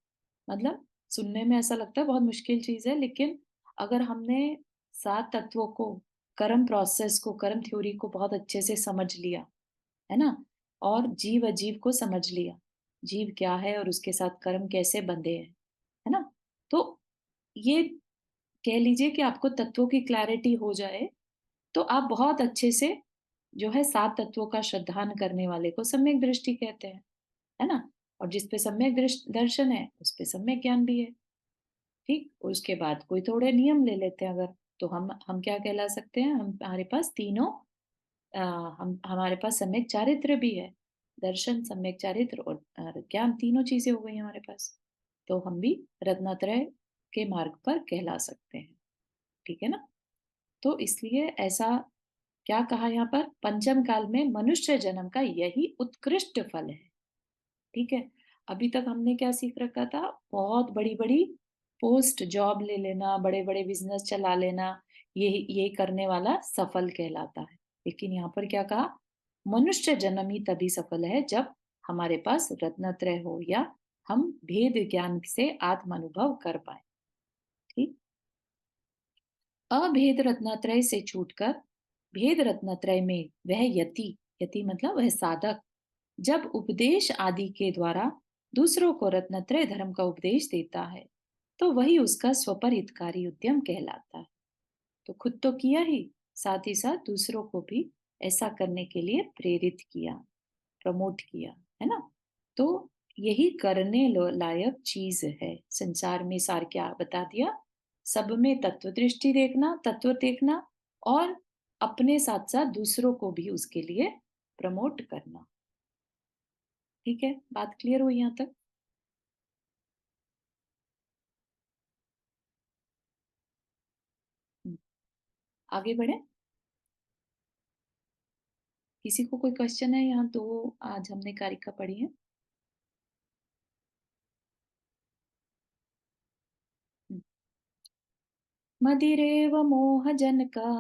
मतलब सुनने में ऐसा लगता है बहुत मुश्किल चीज है, लेकिन अगर हमने 7 तत्वों को, कर्म प्रोसेस को, कर्म थ्योरी को बहुत अच्छे से समझ लिया, है ना, और जीव अजीव को समझ लिया, जीव क्या है और उसके साथ कर्म कैसे बंधे हैं, है ना, तो ये कह लीजिए कि आपको तत्वों की क्लैरिटी हो जाए तो आप बहुत अच्छे से जो है 7 तत्वों का श्रद्धान करने वाले को सम्यक दृष्टि कहते हैं, है ना, और जिस पे सम्यक दर्शन है उस पे सम्यक ज्ञान भी है। ठीक, और उसके बाद कोई थोड़े नियम ले लेते हैं अगर, तो हम क्या कहला सकते हैं, हम हमारे पास तीनों हम हमारे पास सम्यक चारित्र भी है, दर्शन, सम्यक चारित्र और ज्ञान, तीनों चीजें हो गई हमारे पास, तो हम भी रत्नत्रय के मार्ग पर कहला सकते हैं। ठीक है ना, तो इसलिए ऐसा क्या कहा यहाँ पर, पंचम काल में मनुष्य जन्म का यही उत्कृष्ट फल है। ठीक है, अभी तक हमने क्या सीख रखा था, बहुत बड़ी बड़ी पोस्ट जॉब ले लेना, बड़े बड़े बिजनेस चला लेना, ये करने वाला सफल कहलाता है, लेकिन यहाँ पर क्या कहा, मनुष्य जन्म ही तभी सफल है जब हमारे पास रत्नत्रय हो या हम भेद ज्ञान से आत्मानुभव कर पाए। ठीक, अभेद रत्नत्रय से छूटकर भेद रत्नत्रय में वह यति, यति मतलब वह साधक, जब उपदेश आदि के द्वारा दूसरों को रत्नत्रय धर्म का उपदेश देता है तो वही उसका स्वपर हितकारी उद्यम कहलाता है। तो खुद तो किया ही, साथ ही साथ दूसरों को भी ऐसा करने के लिए प्रेरित किया, प्रमोट किया, है ना, तो यही करने लायक चीज है। संसार में सार क्या बता दिया, सब में तत्व दृष्टि देखना, तत्व देखना, और अपने साथ साथ दूसरों को भी उसके लिए प्रमोट करना। ठीक है, बात क्लियर हुई यहाँ तक। आगे बढ़े, किसी को कोई क्वेश्चन है, यहाँ दो आज हमने कारिका पढ़ी है। मदिरेव मोहजनका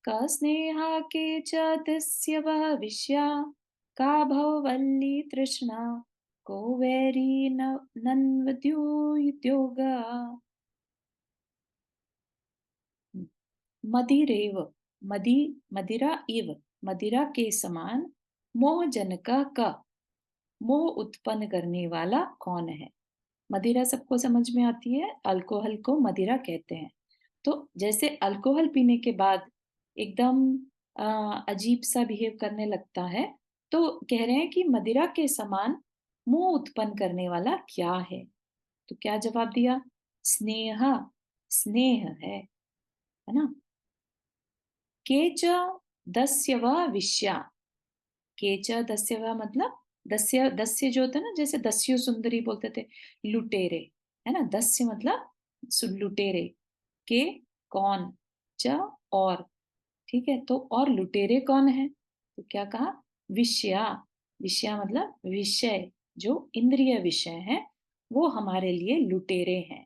का स्नेहा के च तस्य भविष्या का भववल्ली तृष्णा को वैरी नन्वद्योयुद्योग मदिरेव मदिरा इव मदिरा के समान मोह जनका का मोह उत्पन्न करने वाला कौन है। मदिरा सबको समझ में आती है, अल्कोहल को मदिरा कहते हैं। तो जैसे अल्कोहल पीने के बाद एकदम अजीब सा बिहेव करने लगता है, तो कह रहे हैं कि मदिरा के समान मोह उत्पन्न करने वाला क्या है। तो क्या जवाब दिया? स्नेह, स्नेह है ना। केच दस्य व विष्या, केच दस्य व मतलब दस्य, दस्य जो होता है ना, जैसे दस्यु सुंदरी बोलते थे, लुटेरे, है ना। दस्य मतलब लुटेरे, के कौन, च और, ठीक है। तो और लुटेरे कौन है? तो क्या कहा? विषया, विषया मतलब विषय, जो इंद्रिय विषय है वो हमारे लिए लुटेरे हैं।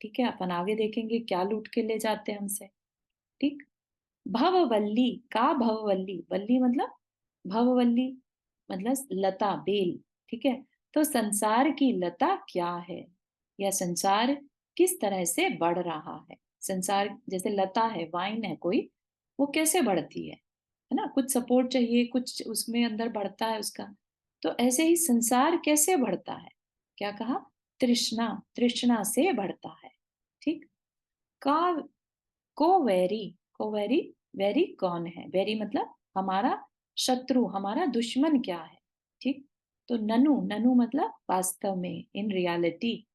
ठीक है, अपन आगे देखेंगे क्या लूट के ले जाते हैं हमसे। ठीक। भववल्ली का भववल्ली, वल्ली मतलब भववल्ली मतलब लता, बेल। ठीक है। तो संसार की लता क्या है, या संसार किस तरह से बढ़ रहा है। संसार जैसे लता है, वाइन है कोई, वो कैसे बढ़ती है ना। कुछ सपोर्ट चाहिए, कुछ उसमें अंदर बढ़ता है उसका। तो ऐसे ही संसार कैसे बढ़ता है? क्या कहा? तृष्णा, तृष्णा से बढ़ता है। ठीक। का को वैरी, को वैरी, वैरी कौन है? वैरी मतलब हमारा शत्रु, हमारा दुश्मन क्या है। ठीक। तो ननु, ननु मतलब वास्तव में, इन रियलिटी।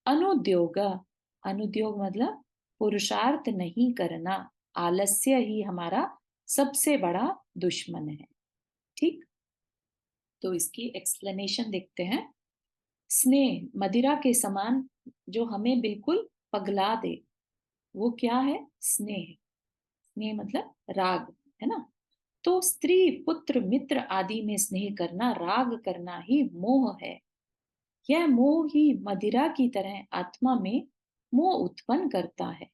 अनुद्योग, अनुद्योग मतलब पुरुषार्थ नहीं करना, आलस्य ही हमारा सबसे बड़ा दुश्मन है। ठीक। तो इसकी एक्सप्लेनेशन देखते हैं। स्नेह, मदिरा के समान जो हमें बिल्कुल पगला दे, वो क्या है? स्नेह। स्नेह मतलब राग, है ना। तो स्त्री पुत्र मित्र आदि में स्नेह करना, राग करना ही मोह है। यह मोह ही मदिरा की तरह आत्मा में मोह उत्पन्न करता है।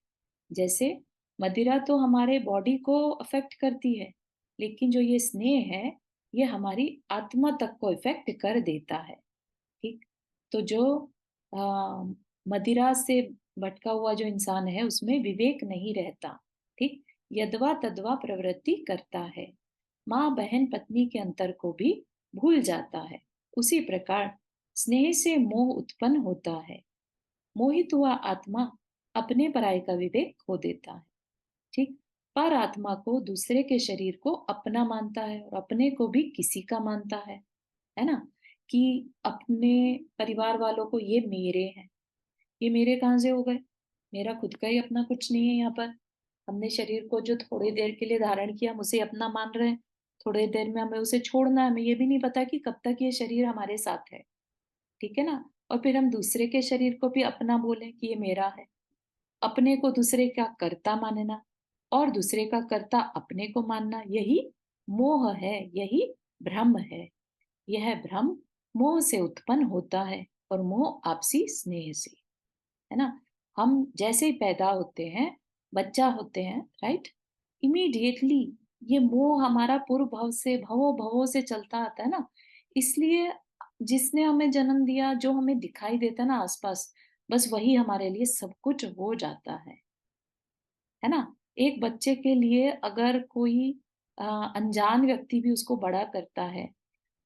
जैसे मदिरा तो हमारे बॉडी को अफेक्ट करती है, लेकिन जो ये स्नेह है ये हमारी आत्मा तक को इफेक्ट कर देता है। ठीक। तो जो आ, मदिरा से भटका हुआ जो इंसान है उसमें विवेक नहीं रहता। ठीक। यदवा तदवा प्रवृत्ति करता है, माँ बहन पत्नी के अंतर को भी भूल जाता है। उसी प्रकार स्नेह से मोह उत्पन्न होता है। मोहित हुआ आत्मा अपने पराये का विवेक खो देता है। ठीक। पर आत्मा को दूसरे के शरीर को अपना मानता है और अपने को भी किसी का मानता है ना। कि अपने परिवार वालों को ये मेरे हैं, ये मेरे कहाँ से हो गए, मेरा खुद का ही अपना कुछ नहीं है। यहाँ पर हमने शरीर को जो थोड़ी देर के लिए धारण किया, हम उसे अपना मान रहे हैं। थोड़ी देर में हमें उसे छोड़ना है, हमें ये भी नहीं पता कि कब तक ये शरीर हमारे साथ है। ठीक है ना। और फिर हम दूसरे के शरीर को भी अपना बोले कि ये मेरा है। अपने को दूसरे का कर्ता मानना और दूसरे का कर्ता अपने को मानना, यही मोह है, यही भ्रम है। यह भ्रम मोह से उत्पन्न होता है, और मोह आपसी स्नेह से, है ना। हम जैसे ही पैदा होते हैं, बच्चा होते हैं, राइट, इमीडिएटली ये मोह हमारा पूर्व भव से, भवों भवों से चलता आता है ना। इसलिए जिसने हमें जन्म दिया, जो हमें दिखाई देता है ना आसपास, बस वही हमारे लिए सब कुछ हो जाता है ना। एक बच्चे के लिए अगर कोई अनजान व्यक्ति भी उसको बड़ा करता है,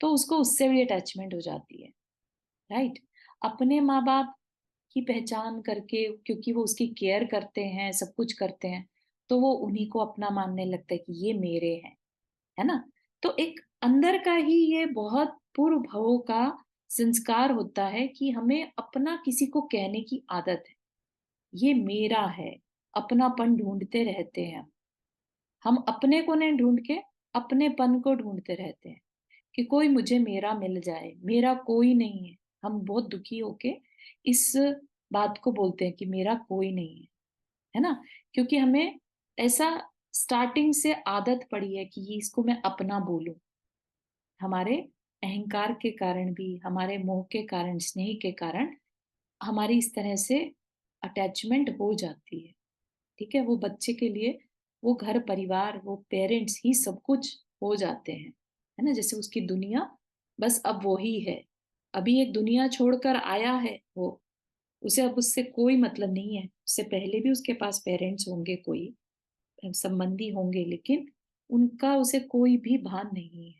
तो उसको उससे भी अटैचमेंट हो जाती है, राइट। अपने माँ बाप की पहचान करके, क्योंकि वो उसकी केयर करते हैं, सब कुछ करते हैं, तो वो उन्हीं को अपना मानने लगता है कि ये मेरे हैं, है ना। तो एक अंदर का ही ये बहुत पूर्व भवों का संस्कार होता है कि हमें अपना किसी को कहने की आदत है, ये मेरा है। अपनापन ढूंढते रहते हैं हम अपने को नहीं ढूंढ के अपनेपन को ढूंढते रहते हैं कि कोई मुझे मेरा मिल जाए, मेरा कोई नहीं है। हम बहुत दुखी होके इस बात को बोलते हैं कि मेरा कोई नहीं है ना। क्योंकि हमें ऐसा स्टार्टिंग से आदत पड़ी है कि ये इसको मैं अपना बोलूं। हमारे अहंकार के कारण भी, हमारे मोह के कारण, स्नेह के कारण हमारी इस तरह से अटैचमेंट हो जाती है। ठीक है। वो बच्चे के लिए वो घर परिवार, वो पेरेंट्स ही सब कुछ हो जाते हैं, है ना। जैसे उसकी दुनिया बस अब वो ही है। अभी एक दुनिया छोड़कर आया है वो, उसे अब उससे कोई मतलब नहीं है। उससे पहले भी उसके पास पेरेंट्स होंगे, कोई संबंधी होंगे, लेकिन उनका उसे कोई भी भान नहीं है।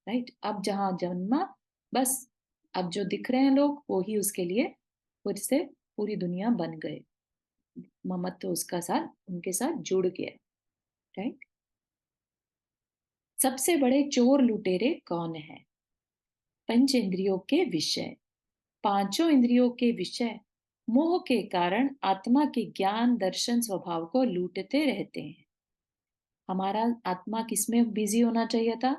राइट, अब जहां जन्मा, बस अब जो दिख रहे हैं लोग वो ही उसके लिए फिर से पूरी दुनिया बन गए। ममत्व उसका साथ उनके साथ जुड़ गया। राइट। सबसे बड़े चोर लुटेरे कौन है? पंच इंद्रियों के विषय। पांचों इंद्रियों के विषय मोह के कारण आत्मा के ज्ञान दर्शन स्वभाव को लूटते रहते हैं। हमारा आत्मा किसमें बिजी होना चाहिए था?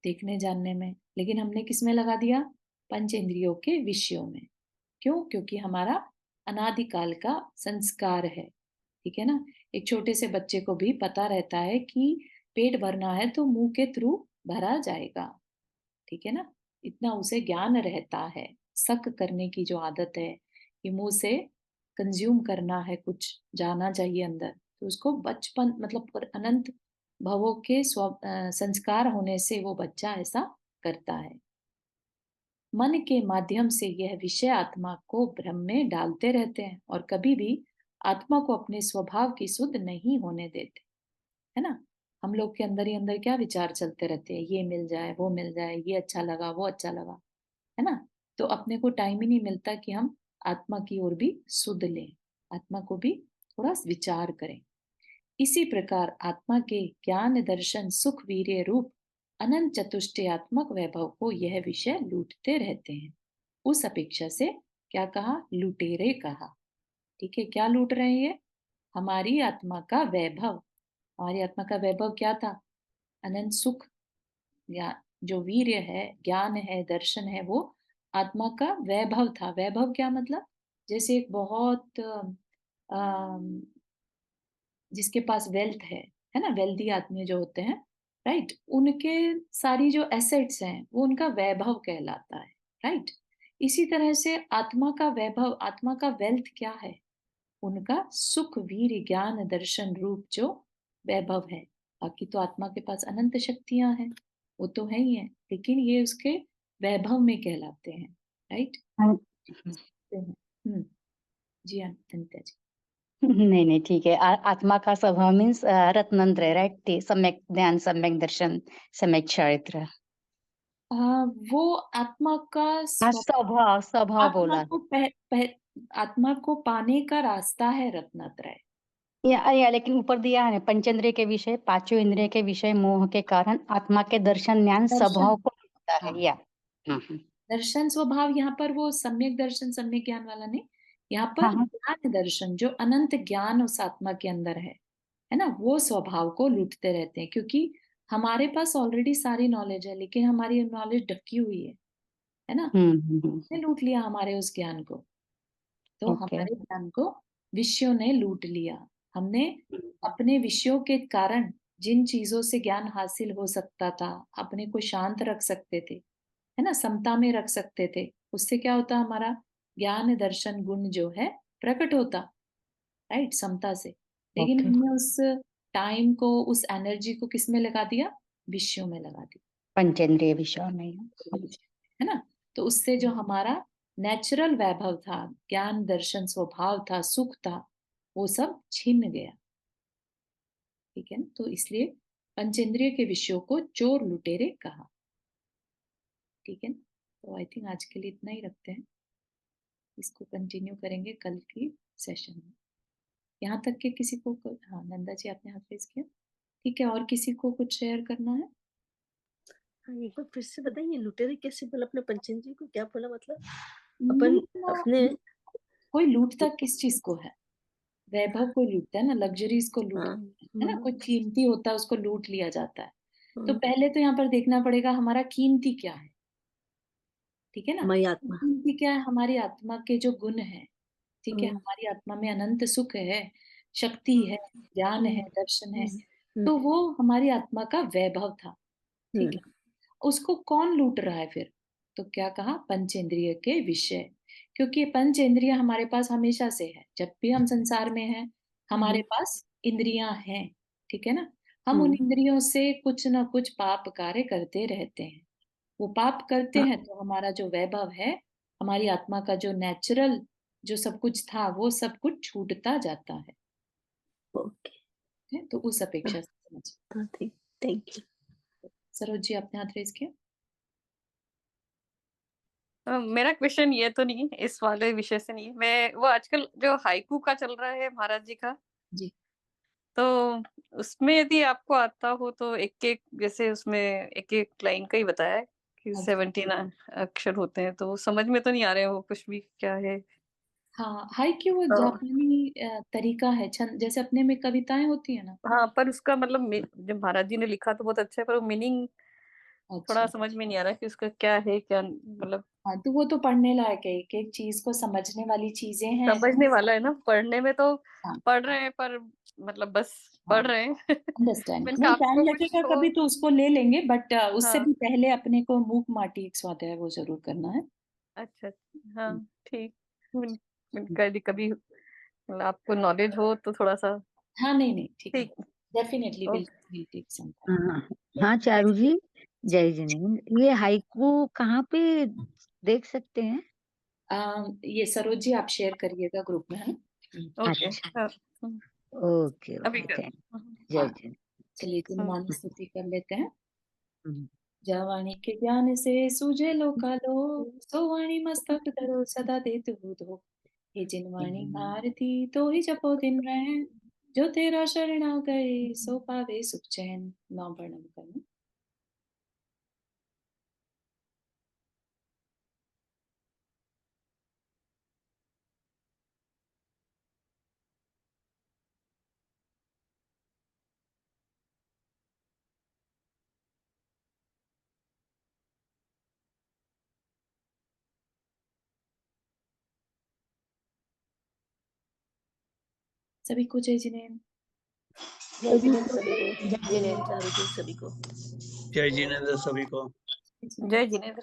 देखने जानने में, लेकिन हमने किसमें लगा दिया? पंच इंद्रियों के विषयों में। क्यों? क्योंकि हमारा अनादिकाल का संस्कार है। ठीक है ना। एक छोटे से बच्चे को भी पता रहता है कि पेट भरना है तो मुंह के थ्रू भरा जाएगा। ठीक है ना। इतना उसे ज्ञान रहता है। शक करने की जो आदत है कि मुंह से कंज्यूम करना है, कुछ जाना चाहिए अंदर, तो उसको बचपन मतलब अनंत भवों के संस्कार होने से वो बच्चा ऐसा करता है। मन के माध्यम से यह विषय आत्मा को भ्रम में डालते रहते हैं और कभी भी आत्मा को अपने स्वभाव की सुध नहीं होने देते। है ना। हम लोग के अंदर ही अंदर क्या विचार चलते रहते हैं, ये मिल जाए, वो मिल जाए, ये अच्छा लगा, वो अच्छा लगा। है ना। तो अपने को टाइम ही नहीं मिलता कि हम आत्मा की ओर भी सुध लें, आत्मा को भी थोड़ा विचार करें। इसी प्रकार आत्मा के ज्ञान दर्शन सुख वीर्य रूप अनंत चतुष्टयात्मक वैभव को यह विषय लूटते रहते हैं। उस अपेक्षा से क्या कहा? लुटेरे कहा। ठीक है, क्या लूट रहे हैं ये? हमारी आत्मा का वैभव। हमारी आत्मा का वैभव क्या था? अनंत सुख या जो वीर्य है, ज्ञान है, दर्शन है, वो आत्मा का वैभव था। वैभव क्या मतलब? जैसे एक बहुत जिसके पास वेल्थ है ना, वेल्दी आदमी जो होते हैं, राइट, उनके सारी जो एसेट्स हैं वो उनका वैभव कहलाता है। राइट। इसी तरह से आत्मा का वैभव, आत्मा का वेल्थ क्या है? उनका सुख वीर ज्ञान दर्शन रूप जो वैभव है। बाकी तो आत्मा के पास अनंत शक्तियां हैं, वो तो है ही है, लेकिन ये उसके वैभव में कहलाते हैं। राइट। हाँ, हम्म। जी हाँ अनिता जी। नहीं नहीं ठीक है। आत्मा का स्वभाव मीन्स रत्नंत्र, राइट? ते सम्यक ज्ञान, सम्यक दर्शन, सम्यक चारित्र। वो आत्मा का स्वभाव स्वभाव आत्मा बोला। को आत्मा को पाने का रास्ता है रत्नत्रय। या लेकिन ऊपर दिया है पंचेंद्रिय के विषय, पांचों इंद्रिय के विषय मोह के कारण आत्मा के दर्शन ज्ञान दर्शन, स्वभाव को मिलता हाँ, है। या हम्म। दर्शन स्वभाव, यहाँ पर वो सम्यक दर्शन सम्यक ज्ञान वाला नहीं, यहाँ पर हाँ हाँ। ज्ञान दर्शन, जो अनंत ज्ञान उस आत्मा के अंदर है ना, वो स्वभाव को लूटते रहते हैं। क्योंकि हमारे पास ऑलरेडी सारी नॉलेज है, लेकिन हमारी नॉलेज ढकी हुई है ना। हम्म। ने लूट लिया हमारे उस ज्ञान को। तो ओके। हमारे ज्ञान को विषयों ने लूट लिया। हमने अपने विषयों के कारण जिन चीजों से ज्ञान हासिल हो सकता था, अपने को शांत रख सकते थे, है ना, समता में रख सकते थे, उससे क्या होता? हमारा ज्ञान दर्शन गुण जो है प्रकट होता। राइट, समता से। लेकिन ओके। हमने उस टाइम को, उस एनर्जी को किस में लगा दिया? विषयों में लगा दिया। पंचेंद्रिय विषय में। है ना। तो उससे जो हमारा नेचुरल वैभव था, ज्ञान दर्शन स्वभाव था, सुख था, वो सब छिन गया। ठीक है ना। तो इसलिए पंचेंद्रिय के विषयों को चोर लुटेरे कहा। ठीक है ना। तो आई थिंक आज के लिए इतना ही रखते हैं। इसको कंटिन्यू करेंगे कल की सेशन में। यहाँ तक कि किसी को हाँ नंदा जी आपने हाथ रेज किया। ठीक है, और किसी को कुछ शेयर करना है? हाँ, एक बार फिर से बताइए, लुटेरे कैसे बोला? अपने पंचेंद्रिय को क्या बोला? मतलब अपन लूटना, अपने कोई लूटता किस चीज को है? वैभव को लूटता है ना, लग्जरीज को हाँ, लूटता है ना, कोई कीमती होता है उसको लूट लिया जाता है। तो हाँ, पहले तो यहाँ पर देखना पड़ेगा हमारा कीमती क्या है। ठीक है ना। मई आत्मा। कीमती क्या है? हमारी आत्मा के जो गुण है। ठीक है, हम्म, हमारी आत्मा में अनंत सुख है, शक्ति है, ज्ञान है, दर्शन है। हम्म, तो वो हमारी आत्मा का वैभव था। ठीक हम्म, है। उसको कौन लूट रहा है फिर? तो क्या कहा? पंचेंद्रिय के विषय। क्योंकि ये पंचेंद्रिय हमारे पास हमेशा से है, जब भी हम संसार में हैं हमारे पास इंद्रियां हैं। ठीक है ना। हम उन इंद्रियों से कुछ ना कुछ पाप कार्य करते रहते हैं। वो पाप करते हाँ, हैं तो हमारा जो वैभव है हमारी आत्मा का जो नेचुरल जो सब कुछ था वो सब कुछ छूटता जाता है। ओके। ठीक है? तो उस अपेक्षा से समझिए। हाँ, थैंक यू। सरोज जी आपने हाथ रेज किया। मेरा क्वेश्चन ये तो नहीं, इस वाले विषय से नहीं, मैं वो आजकल जो हाइकू का चल रहा है महाराज जी का, जी तो उसमें यदि आपको आता हो तो एक एक, जैसे उसमें एक एक लाइन का ही बताया है कि हाँ जी। 17 अक्षर होते हैं, तो समझ में तो नहीं आ रहे हो कुछ भी क्या है। हाँ हाइक्यू वो तो जापानी तरीका है, छंद जैसे अपने में कविताएं होती है ना। हाँ, पर उसका मतलब जब महाराज जी ने लिखा तो बहुत अच्छा है, पर मीनिंग थोड़ा अच्छा समझ में नहीं आ रहा कि उसका क्या है, क्या मतलब हाँ, तो वो तो पढ़ने लायक है, एक एक चीज को समझने वाली चीजें हैं। समझने वाला है ना। पढ़ने में तो हाँ पढ़ रहे हैं, पर मतलब बस हाँ पढ़ रहे हैं। अंडरस्टैंड, मैंने कहा नहीं टाइम आपको कुछ लगेगा हो। कभी तो उसको ले लेंगे, बट उससे हाँ, भी पहले अपने को मूक माटी एक स्वाध्याय वो जरूर करना है। अच्छा, हाँ, ठीक। कभी कभी मतलब आपको नॉलेज हो तो थोड़ा सा हाँ नहीं नहीं ठीक है, ठीक। Definitely okay. Will take some time. हाँ हाँ चारू जी, जय जिनेन्द्र। ये हाइकू कहाँ पे देख सकते हैं? ये सरोज जी आप शेयर करिएगा ग्रुप में, है ना। ओके। अच्छा, हाँ, ओके अभी ओके, कर। थैंक, हम्म, जय हाँ जिनेन्द्र। चलिए गुणवाणी स्तुति कर लेते हैं। हम्म, जवानी के ज्ञान से सूझे लो कालो, सो वाणी मस्तक धरो सदा देत हो। हे जिनवाणी भारती तो ही जपो दिन रैन, जो तेरा शरण आ गए सो पावे सुख चैन। नौ वर्णम करना। सभी को जय जिनेन्द्र। जय जिनेन्द्र सभी को, जय जिनेन्द्र। चारू जी सभी को। जय जिनेन्द्र सभी को। जय जिनेन्द्र।